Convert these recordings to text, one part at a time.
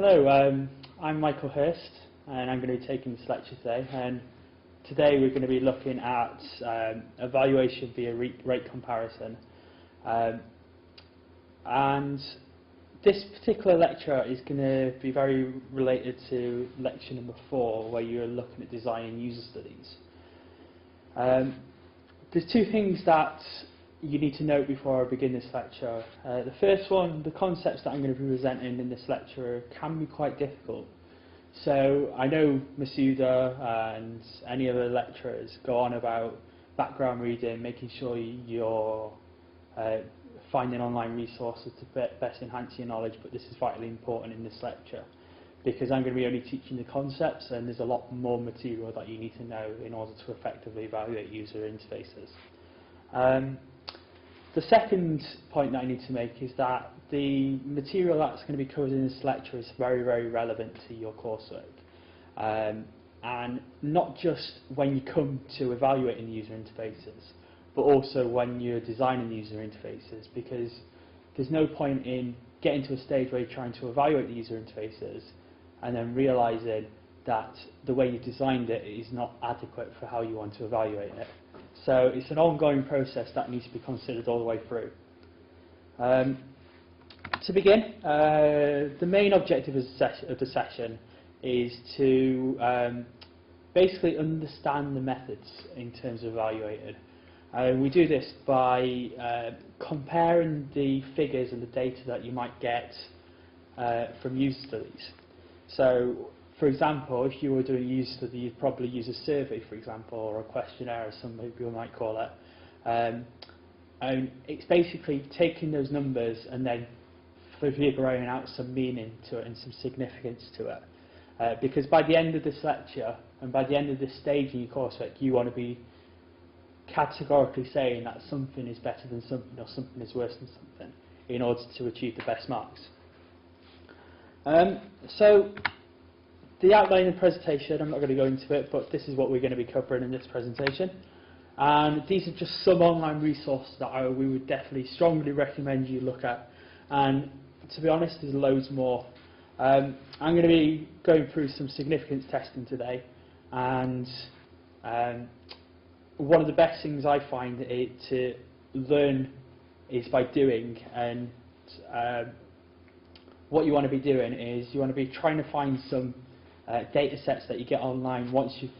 Hello, I'm Michael Hurst and I'm going to be taking this lecture today, and today we're going to be looking at evaluation via rate comparison, and this particular lecture is going to be very related to lecture number 4, where you're looking at designing user studies. There's two things that you need to note before I begin this lecture. The first one, the concepts that I'm going to be presenting in this lecture can be quite difficult. So I know Masuda and any other lecturers go on about background reading, making sure you're finding online resources to best enhance your knowledge, but this is vitally important in this lecture because I'm going to be only teaching the concepts, and there's a lot more material that you need to know in order to effectively evaluate user interfaces. The second point that I need to make is that the material that's going to be covered in this lecture is very, very relevant to your coursework. And not just when you come to evaluating user interfaces, but also when you're designing user interfaces, because there's no point in getting to a stage where you're trying to evaluate the user interfaces and then realizing that the way you designed it is not adequate for how you want to evaluate it. So it's an ongoing process that needs to be considered all the way through. To begin, the main objective of the session is to basically understand the methods in terms of evaluating. We do this by comparing the figures and the data that you might get from user studies. So, for example, if you were doing a user study, you'd probably use a survey, for example, or a questionnaire, as some people might call it. And it's basically taking those numbers and then figuring out some meaning to it and some significance to it. Because by the end of this lecture, and by the end of this stage in your coursework, you want to be categorically saying that something is better than something or something is worse than something in order to achieve the best marks. So the outline of the presentation, I'm not going to go into it, but this is what we're going to be covering in this presentation. And these are just some online resources that we would definitely strongly recommend you look at. And to be honest, there's loads more. I'm going to be going through some significance testing today, and one of the best things I find to learn is by doing, and what you want to be doing is you want to be trying to find some data sets that you get online once you've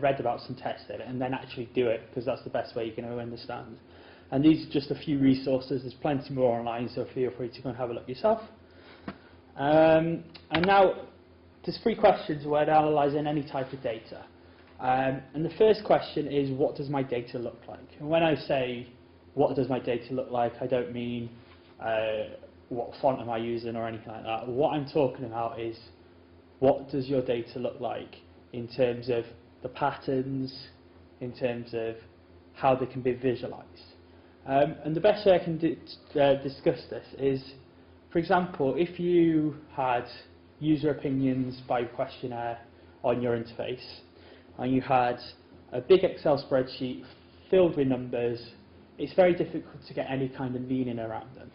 read about some testing, and then actually do it, because that's the best way you're going to understand. And these are just a few resources. There's plenty more online, so feel free to go and have a look yourself. And now, there's 3 questions when analysing any type of data. And the first question is, what does my data look like? And when I say, what does my data look like, I don't mean what font am I using or anything like that. What I'm talking about is, what does your data look like in terms of the patterns, in terms of how they can be visualised. And the best way I can discuss this is, for example, if you had user opinions by questionnaire on your interface, and you had a big Excel spreadsheet filled with numbers, it's very difficult to get any kind of meaning around them.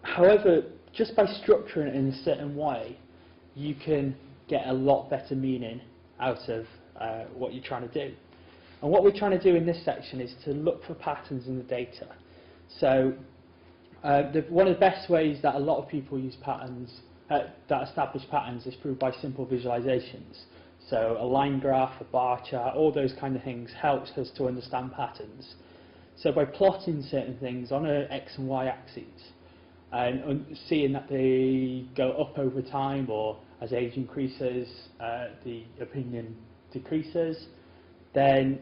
However, just by structuring it in a certain way, you can get a lot better meaning out of what you're trying to do. And what we're trying to do in this section is to look for patterns in the data. So one of the best ways that a lot of people use patterns, that establish patterns, is through by simple visualizations. So a line graph, a bar chart, all those kind of things helps us to understand patterns. So by plotting certain things on an X and Y axes, and seeing that they go up over time, or as age increases, the opinion decreases, then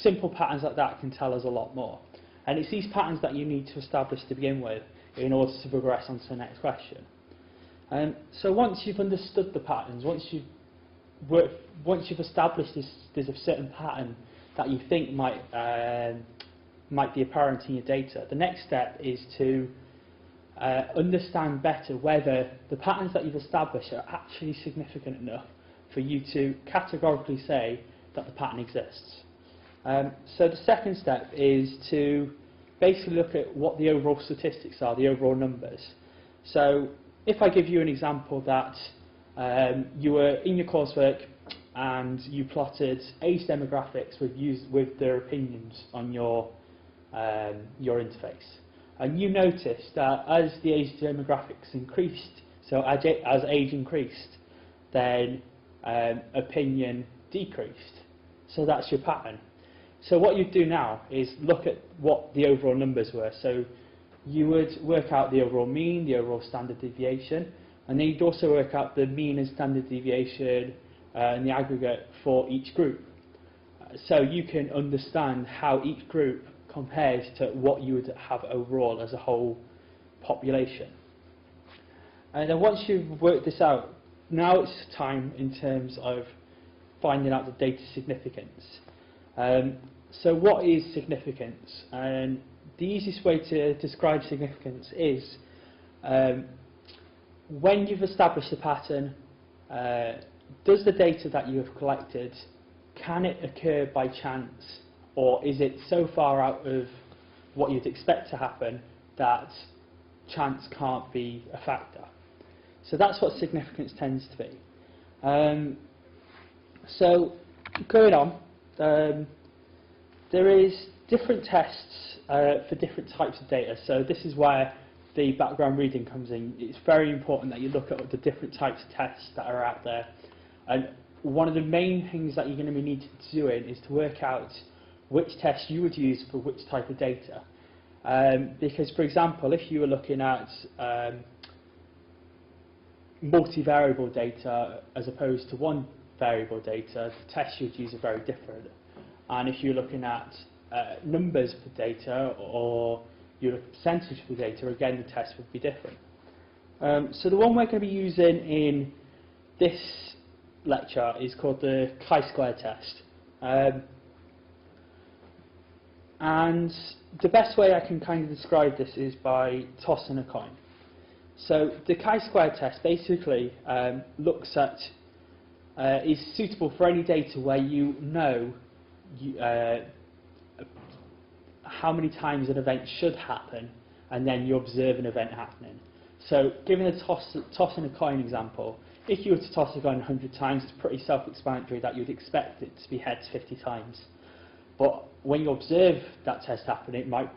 simple patterns like that can tell us a lot more. And it's these patterns that you need to establish to begin with in order to progress on to the next question. So once you've understood the patterns, once you've established there's a certain pattern that you think might be apparent in your data, the next step is to understand better whether the patterns that you've established are actually significant enough for you to categorically say that the pattern exists. So the second step is to basically look at what the overall statistics are, the overall numbers. So if I give you an example that you were in your coursework and you plotted age demographics with their opinions on your interface, and you noticed that as the age demographics increased, so as age increased, then opinion decreased. So that's your pattern. So what you do now is look at what the overall numbers were. So you would work out the overall mean, the overall standard deviation, and then you'd also work out the mean and standard deviation and the aggregate for each group. So you can understand how each group compares to what you would have overall as a whole population. And then once you've worked this out, now it's time in terms of finding out the data significance. So what is significance? And the easiest way to describe significance is when you've established a pattern, does the data that you have collected, can it occur by chance, or is it so far out of what you'd expect to happen that chance can't be a factor? So that's what significance tends to be. So going on, there is different tests for different types of data. So this is where the background reading comes in. It's very important that you look at the different types of tests that are out there. And one of the main things that you're going to be needing to do is to work out which test you would use for which type of data. Because, for example, if you were looking at multivariable data as opposed to one variable data, the tests you'd use are very different. And if you're looking at numbers for data or your percentage for data, again the test would be different. So the one we're going to be using in this lecture is called the chi-square test. And the best way I can kind of describe this is by tossing a coin. So the chi-square test basically looks at, is suitable for any data where you know how many times an event should happen, and then you observe an event happening. So given the tossing a coin example, if you were to toss a coin 100 times, it's pretty self-explanatory that you'd expect it to be heads 50 times. But when you observe that test happen, it might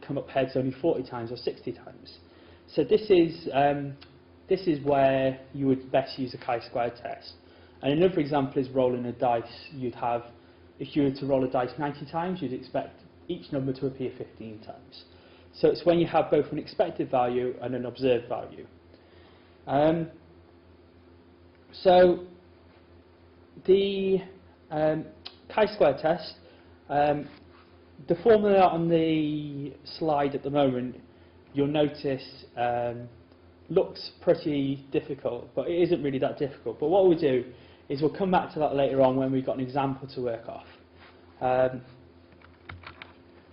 come up heads only 40 times or 60 times. So this is where you would best use a chi-square test. And another example is rolling a dice. You'd have, if you were to roll a dice 90 times, you'd expect each number to appear 15 times. So it's when you have both an expected value and an observed value. So the chi-square test, the formula on the slide at the moment, you'll notice looks pretty difficult, but it isn't really that difficult. But what we'll do is we'll come back to that later on when we've got an example to work off.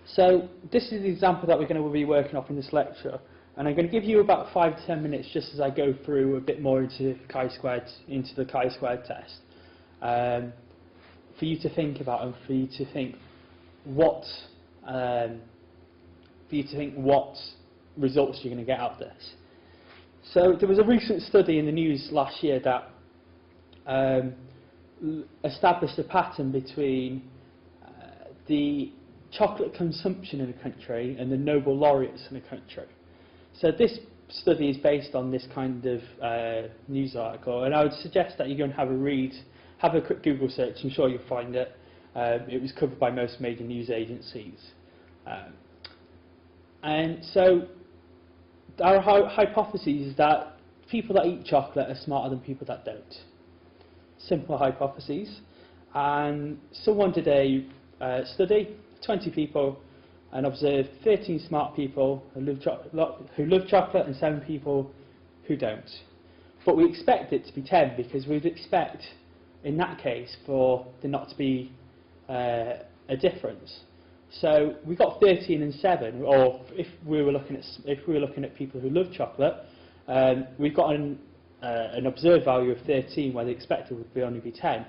So this is the example that we're going to be working off in this lecture, and I'm going to give you about 5 to 10 minutes just as I go through a bit more into the chi-squared test, for you to think about and for you to think what results you're going to get out of this. So there was a recent study in the news last year that established a pattern between the chocolate consumption in a country and the Nobel laureates in a country. So this study is based on this kind of news article, and I would suggest that you go and have a read, have a quick Google search. I'm sure you'll find it. It was covered by most major news agencies. And so our hypothesis is that people that eat chocolate are smarter than people that don't. Simple hypotheses. And someone did a study, 20 people, and observed 13 smart people who love chocolate and 7 people who don't. But we expect it to be 10 because we'd expect, in that case, for there not to be a difference. So we got 13 and 7, or if we were looking at people who love chocolate, we've got an observed value of 13 where the expected would only be 10.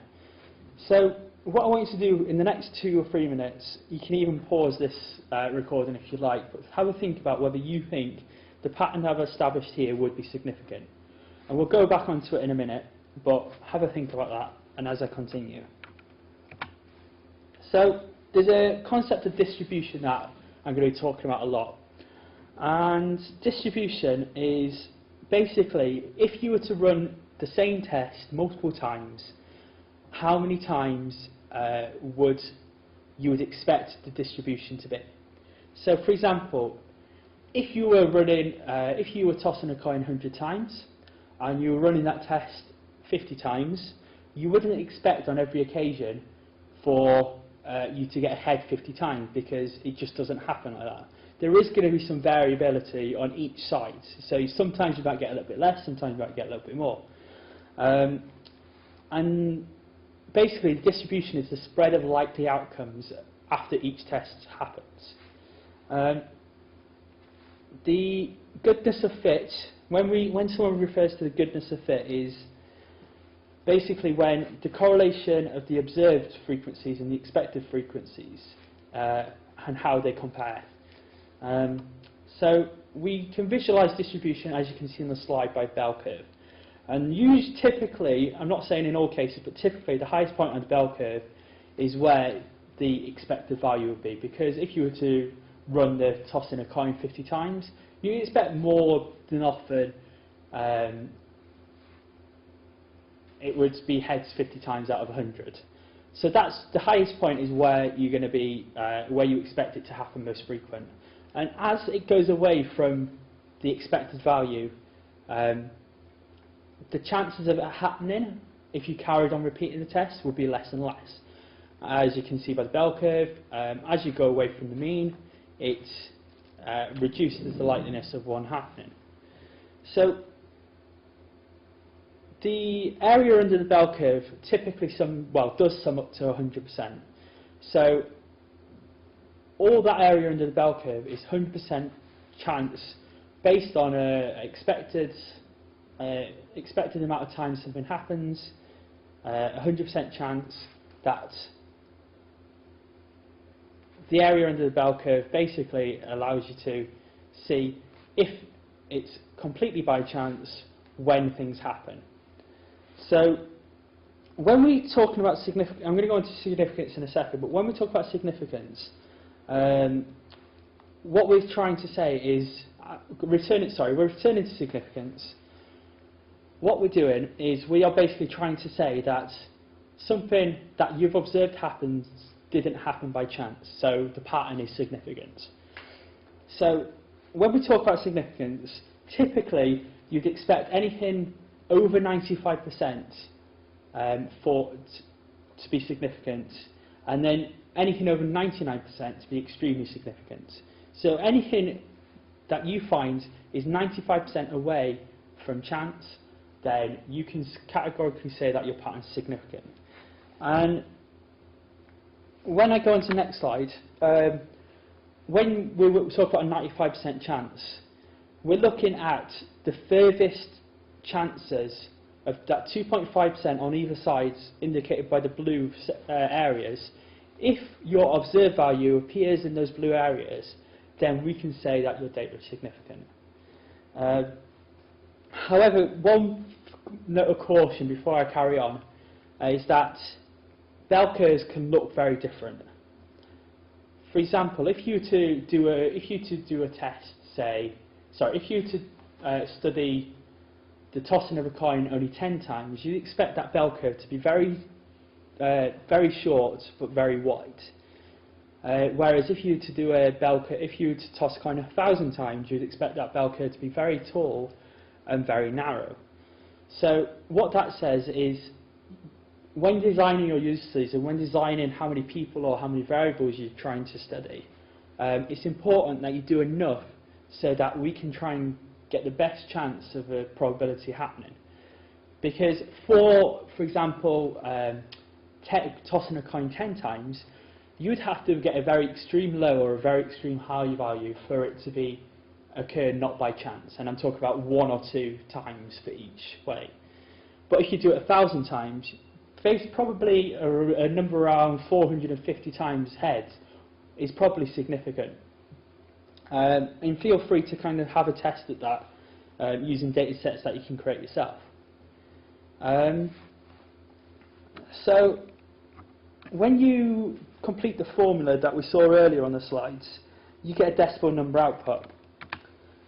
So what I want you to do in the next 2 or 3 minutes, you can even pause this recording if you like, but have a think about whether you think the pattern I've established here would be significant. And we'll go back onto it in a minute, but have a think about that, and as I continue. So there's a concept of distribution that I'm going to be talking about a lot. And distribution is basically, if you were to run the same test multiple times, how many times would you expect the distribution to be? So for example, if you were tossing a coin 100 times, and you were running that test 50 times, you wouldn't expect on every occasion for you to get ahead 50 times, because it just doesn't happen like that. There is going to be some variability on each side. So sometimes you might get a little bit less, sometimes you might get a little bit more. And basically, the distribution is the spread of likely outcomes after each test happens. The goodness of fit, when someone refers to the goodness of fit, is basically when the correlation of the observed frequencies and the expected frequencies and how they compare. So we can visualize distribution, as you can see on the slide, by bell curve. And typically, I'm not saying in all cases, but typically the highest point on the bell curve is where the expected value would be. Because if you were to run the toss in a coin 50 times, you expect more than often it would be heads 50 times out of 100. So that's the highest point, is where you're going to be, where you expect it to happen most frequent. And as it goes away from the expected value, the chances of it happening, if you carried on repeating the test, will be less and less. As you can see by the bell curve, as you go away from the mean, it reduces the likeliness of one happening. So the area under the bell curve typically does sum up to 100%. So all that area under the bell curve is 100% chance based on expected amount of time something happens, 100% chance that the area under the bell curve basically allows you to see if it's completely by chance when things happen. So when we're talking about significance, I'm going to go into significance in a second, but when we talk about significance, what we're trying to say is, we're returning to significance. What we're doing is we are basically trying to say that something that you've observed happens didn't happen by chance, so the pattern is significant. So when we talk about significance, typically you'd expect anything over 95% to be significant, and then anything over 99% to be extremely significant. So anything that you find is 95% away from chance, then you can categorically say that your pattern is significant. And when I go on to the next slide, when we talk about a 95% chance, we're looking at the furthest chances of that 2.5% on either side, indicated by the blue areas. If your observed value appears in those blue areas, then we can say that your data is significant. However, one note of caution before I carry on is that bell curves can look very different. For example, if you were to do a test, if you were to study the tossing of a coin only 10 times, you'd expect that bell curve to be very short but very wide. Whereas if you were to do if you were to toss a coin 1,000 times, you'd expect that bell curve to be very tall and very narrow. So what that says is, when designing your user studies and when designing how many people or how many variables you're trying to study, it's important that you do enough so that we can try and get the best chance of a probability happening. Because for example, tossing a coin 10 times, you'd have to get a very extreme low or a very extreme high value for it to occur not by chance. And I'm talking about 1 or 2 times for each way. But if you do it 1,000 times, there's probably a number around 450 times heads is probably significant. And feel free to kind of have a test at that using data sets that you can create yourself. So when you complete the formula that we saw earlier on the slides, you get a decimal number output.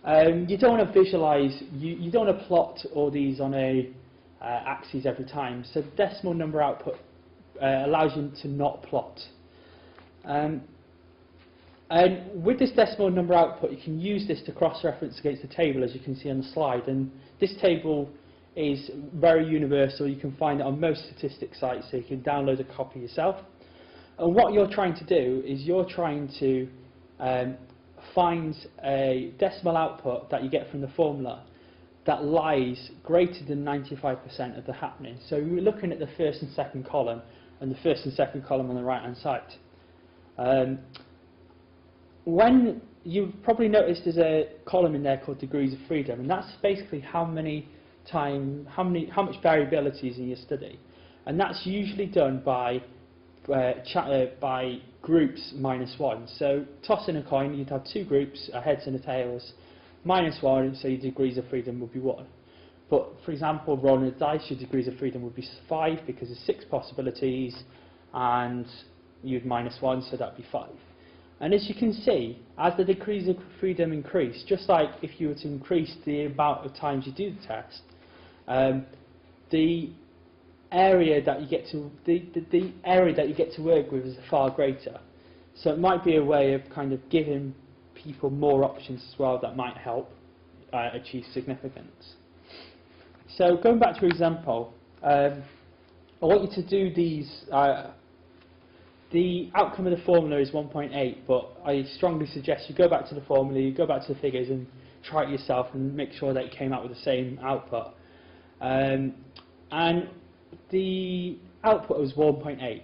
You don't want to visualize, you don't want to plot all these on a axis every time. So the decimal number output allows you to not plot. And with this decimal number output, you can use this to cross-reference against the table, as you can see on the slide. And this table is very universal. You can find it on most statistics sites, so you can download a copy yourself. And what you're trying to do is you're trying to find a decimal output that you get from the formula that lies greater than 95% of the happening. So we're looking at the first and second column, and the first and second column on the right-hand side. When you've probably noticed there's a column in there called degrees of freedom, and that's basically how much variability is in your study, and that's usually done by groups -1. So tossing a coin, you'd have two groups, a heads and a tails, -1, so your degrees of freedom would be 1. But for example, rolling a dice, your degrees of freedom would be 5 because there's 6 possibilities, and you'd -1, so that'd be 5. And as you can see, as the degrees of freedom increase, just like if you were to increase the amount of times you do the test, the area that you get to work with is far greater. So it might be a way of kind of giving people more options as well that might help achieve significance. So going back to your example, I want you to do these. The outcome of the formula is 1.8, but I strongly suggest you go back to the formula, you go back to the figures and try it yourself and make sure that you came out with the same output. And the output was 1.8.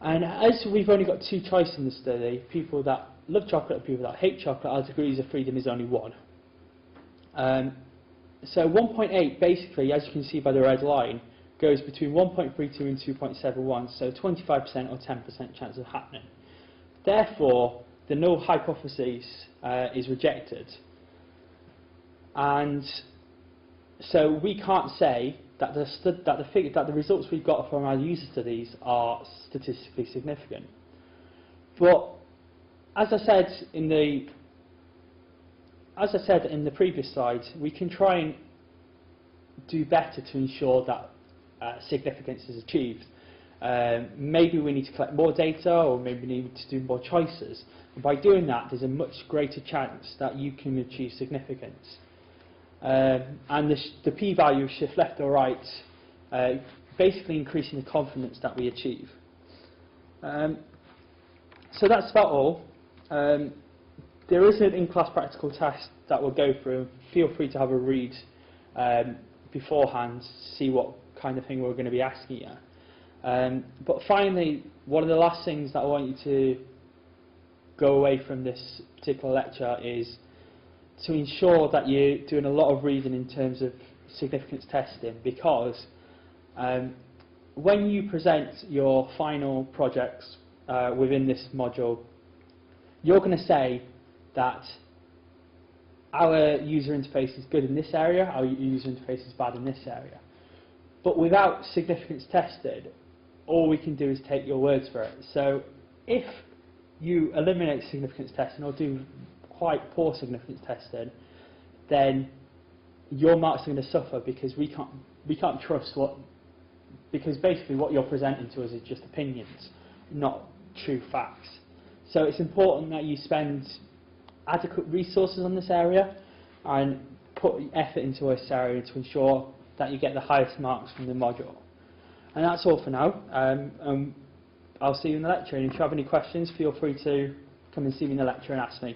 And as we've only got 2 choices in the study, people that love chocolate and people that hate chocolate, our degrees of freedom is only 1. So 1.8, basically, as you can see by the red line, goes between 1.32 and 2.71, so 25% or 10% chance of happening. Therefore, the null hypothesis is rejected. And so we can't say that the results we've got from our user studies are statistically significant. But as I said in the previous slide, we can try and do better to ensure that significance is achieved. Maybe we need to collect more data, or maybe we need to do more choices. And by doing that, there's a much greater chance that you can achieve significance. And the p-value shift left or right, basically increasing the confidence that we achieve. So that's about all. There is an in-class practical test that we'll go through. Feel free to have a read beforehand to see what kind of thing we're going to be asking you. But finally, one of the last things that I want you to go away from this particular lecture is to ensure that you're doing a lot of reading in terms of significance testing, because when you present your final projects within this module, you're going to say that our user interface is good in this area, our user interface is bad in this area. But without significance tested, all we can do is take your words for it. So if you eliminate significance testing or do quite poor significance testing, then your marks are going to suffer, because we can't trust because basically what you're presenting to us is just opinions, not true facts. So it's important that you spend adequate resources on this area and put effort into this area to ensure that you get the highest marks from the module. And that's all for now. I'll see you in the lecture, and if you have any questions, feel free to come and see me in the lecture and ask me.